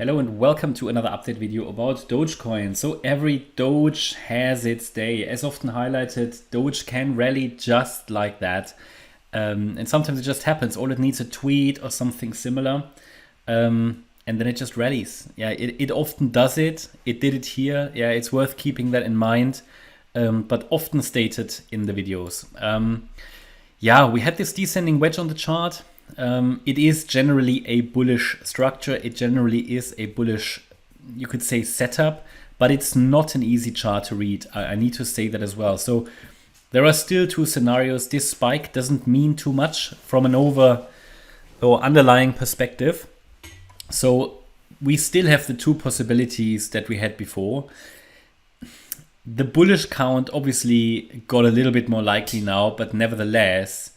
Hello and welcome to another update video about Dogecoin. So every Doge has its day. As often highlighted, Doge can rally just like that. And sometimes it just happens. All it needs a tweet or something similar. And then it just rallies. Yeah, it often does it. It did it here. Yeah, it's worth keeping that in mind. But often stated in the videos. Yeah, we had this descending wedge on the chart. It is generally a bullish structure. It generally is a bullish, you could say, setup, but it's not an easy chart to read. I need to say that as well. So there are still two scenarios. This spike doesn't mean too much from an over or underlying perspective. So we still have the two possibilities that we had before. The bullish count obviously got a little bit more likely now, but nevertheless,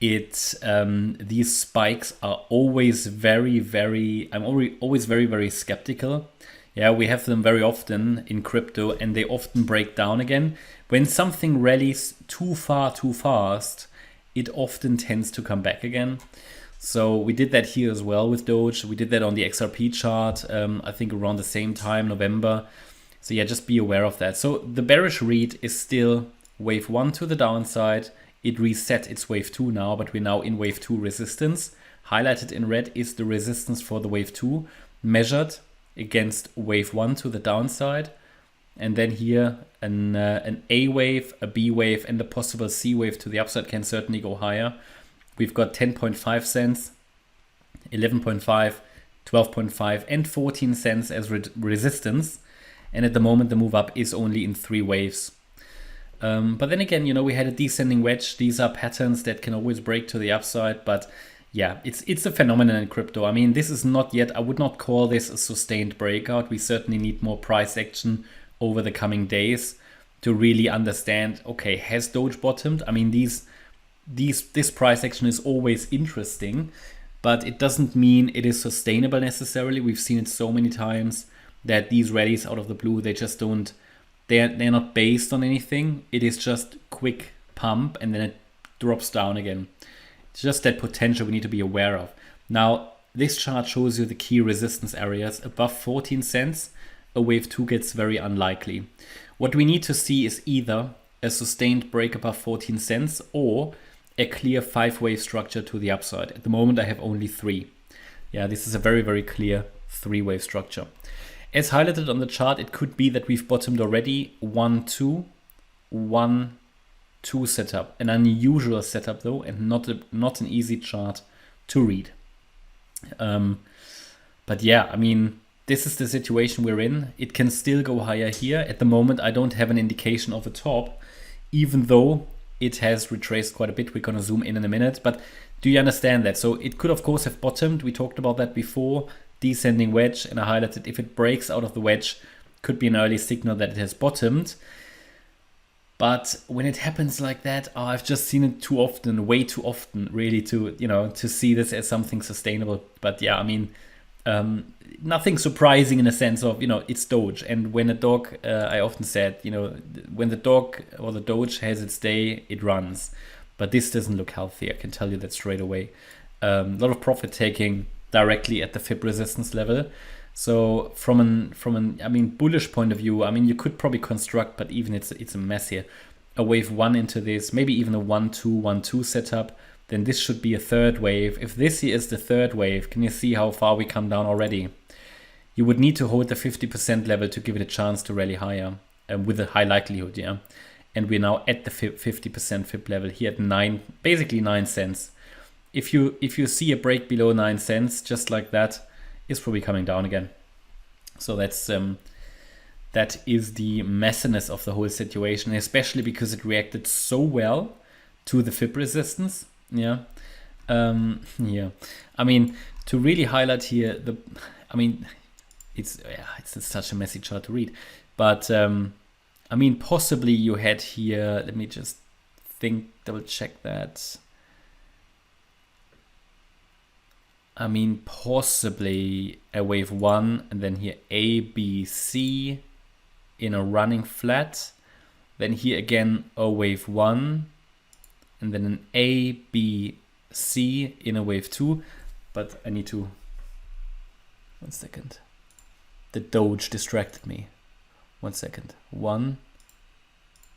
these spikes are always always very skeptical. Yeah, we have them very often in crypto, and they often break down again. When something rallies too far too fast, it often tends to come back again. So we did that here as well with Doge. We did that on the XRP chart, I think around the same time, November. So yeah, just be aware of that. So the bearish read is still wave 1 to the downside. It reset its wave 2 now, but we're now in wave 2 resistance. Highlighted in red is the resistance for the wave 2 measured against wave 1 to the downside. And then here an A wave, a B wave, and the possible C wave to the upside can certainly go higher. We've got 10.5 cents, 11.5, 12.5, and 14 cents as resistance. And at the moment, the move up is only in 3 waves. But then again, we had a descending wedge. These are patterns that can always break to the upside. But yeah, it's a phenomenon in crypto. I mean, this is not yet, I would not call this a sustained breakout. We certainly need more price action over the coming days to really understand, okay, has Doge bottomed? I mean, this price action is always interesting, but it doesn't mean it is sustainable necessarily. We've seen it so many times that these rallies out of the blue, they just don't, they're not based on anything. It is just quick pump and then it drops down again. It's just that potential we need to be aware of. Now, this chart shows you the key resistance areas. Above 14 cents, a wave 2 gets very unlikely. What we need to see is either a sustained break above 14 cents or a clear 5-wave structure to the upside. At the moment, I have only 3. Yeah, this is a very clear 3-wave structure. As highlighted on the chart, it could be that we've bottomed already. 1-2, 1-2 setup. An unusual setup though, and not an easy chart to read. But yeah, I mean, this is the situation we're in. It can still go higher here. At the moment, I don't have an indication of a top, even though it has retraced quite a bit. We're going to zoom in a minute, but do you understand that? So it could of course have bottomed. We talked about that before. Descending wedge, and I highlighted if it breaks out of the wedge, could be an early signal that it has bottomed. But when it happens like that, I've just seen it too often, way too often, really, to see this as something sustainable. But yeah, I mean, nothing surprising in a sense of, it's Doge. And when a dog, I often said, when the dog or the Doge has its day, it runs. But this doesn't look healthy. I can tell you that straight away. A lot of profit taking directly at the Fib resistance level. So from an bullish point of view, I mean, you could probably construct, but even it's a mess here. A wave 1 into this, maybe even a 1-2, 1-2 setup. Then this should be a 3rd wave. If this here is the 3rd wave, can you see how far we come down already? You would need to hold the 50% level to give it a chance to rally higher, with a high likelihood, yeah. And we're now at the 50% Fib level here at basically 9 cents. If you see a break below 9 cents, just like that, it's probably coming down again. So that is the messiness of the whole situation, especially because it reacted so well to the Fib resistance. Yeah, yeah. I mean, to really highlight here, it's such a messy chart to read, but I mean, possibly you had here. Let me just double check that. I mean, possibly a wave 1 and then here A, B, C in a running flat. Then here again a wave 1 and then an A, B, C in a wave 2. But I need to, 1 second. The Doge distracted me. 1 second. 1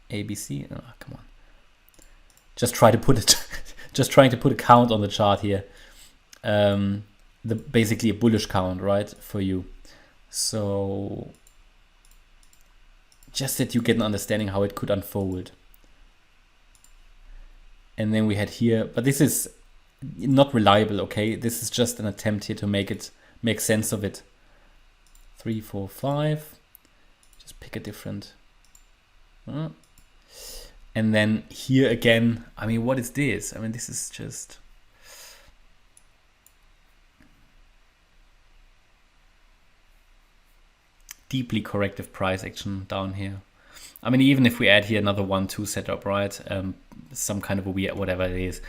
ABC. Oh, come on. Just try to put it. Just trying to put a count on the chart here. Basically a bullish count, right, for you. So just that you get an understanding how it could unfold. And then we had here, but this is not reliable, okay? This is just an attempt here to make sense of it. 3, 4, 5. Just pick a different. And then here again, I mean, what is this? I mean, this is just deeply corrective price action down here. I mean, even if we add here another 1-2 setup, right? Some kind of a weird, whatever it is.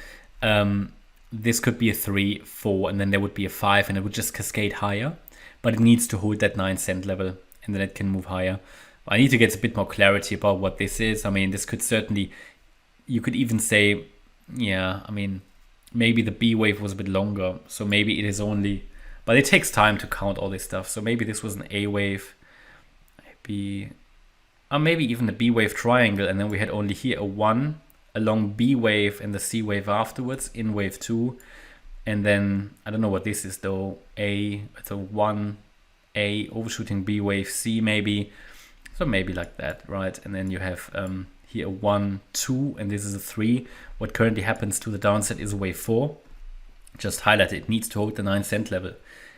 This could be a 3, 4, and then there would be a 5, and it would just cascade higher. But it needs to hold that 9-cent level, and then it can move higher. I need to get a bit more clarity about what this is. I mean, this could certainly, you could even say, yeah, I mean, maybe the B wave was a bit longer. So maybe it is only, but it takes time to count all this stuff. So maybe this was an A wave, maybe even a B wave triangle. And then we had only here a 1, a long B wave and the C wave afterwards in wave 2. And then, I don't know what this is though, it's a 1, A, overshooting B wave, C maybe. So maybe like that, right? And then you have here a 1, 2, and this is a 3. What currently happens to the downside is a wave 4. Just highlight it needs to hold the 9-cent level,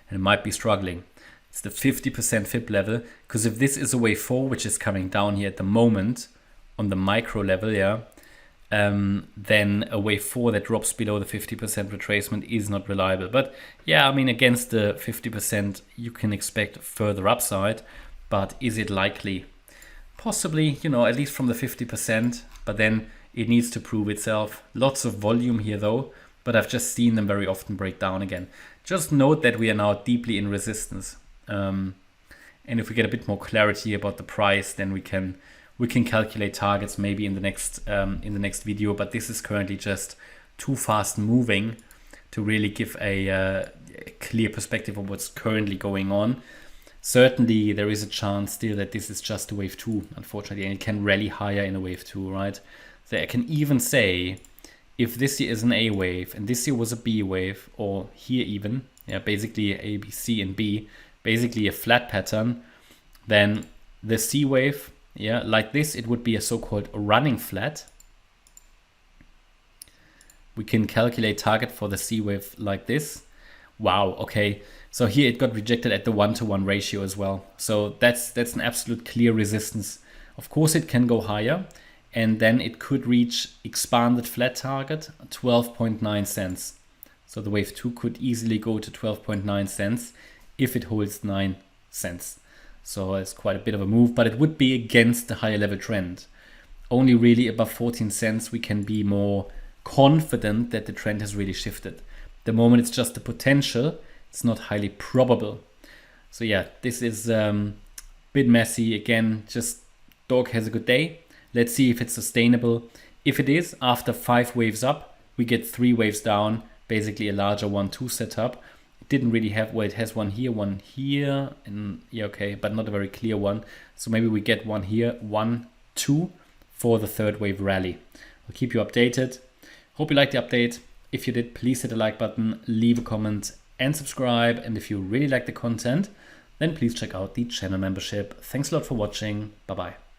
and it might be struggling. It's the 50% FIB level, because if this is a wave 4, which is coming down here at the moment on the micro level, yeah, then a wave 4 that drops below the 50% retracement is not reliable. But yeah, I mean, against the 50%, you can expect further upside, but is it likely? Possibly, you know, at least from the 50%, but then it needs to prove itself. Lots of volume here though, but I've just seen them very often break down again. Just note that we are now deeply in resistance. And if we get a bit more clarity about the price, then we can calculate targets maybe in the next video. But this is currently just too fast moving to really give a clear perspective of what's currently going on. Certainly, there is a chance still that this is just a wave 2, unfortunately, and it can rally higher in a wave 2, right? So I can even say, if this here is an A wave and this here was a B wave, or here even, yeah, basically A, B, C, and B, basically a flat pattern, then the C wave, yeah, like this, it would be a so-called running flat. We can calculate target for the C wave like this. Wow, okay. So here it got rejected at the 1-to-1 ratio as well. So that's an absolute clear resistance. Of course, it can go higher, and then it could reach expanded flat target 12.9 cents. So the wave 2 could easily go to 12.9 cents if it holds 9 cents. So it's quite a bit of a move, but it would be against the higher level trend. Only really above 14 cents we can be more confident that the trend has really shifted. The moment it's just the potential, it's not highly probable. So yeah, this is a bit messy. Again, just Dog has a good day. Let's see if it's sustainable. If it is, after 5 waves up, we get 3 waves down, basically a larger 1-2 setup. It didn't really have, well, it has one here, and yeah, okay, but not a very clear one. So maybe we get one here, 1, 2 for the 3rd wave rally. I'll keep you updated. Hope you liked the update. If you did, please hit the like button, leave a comment, and subscribe. And if you really like the content, then please check out the channel membership. Thanks a lot for watching. Bye bye.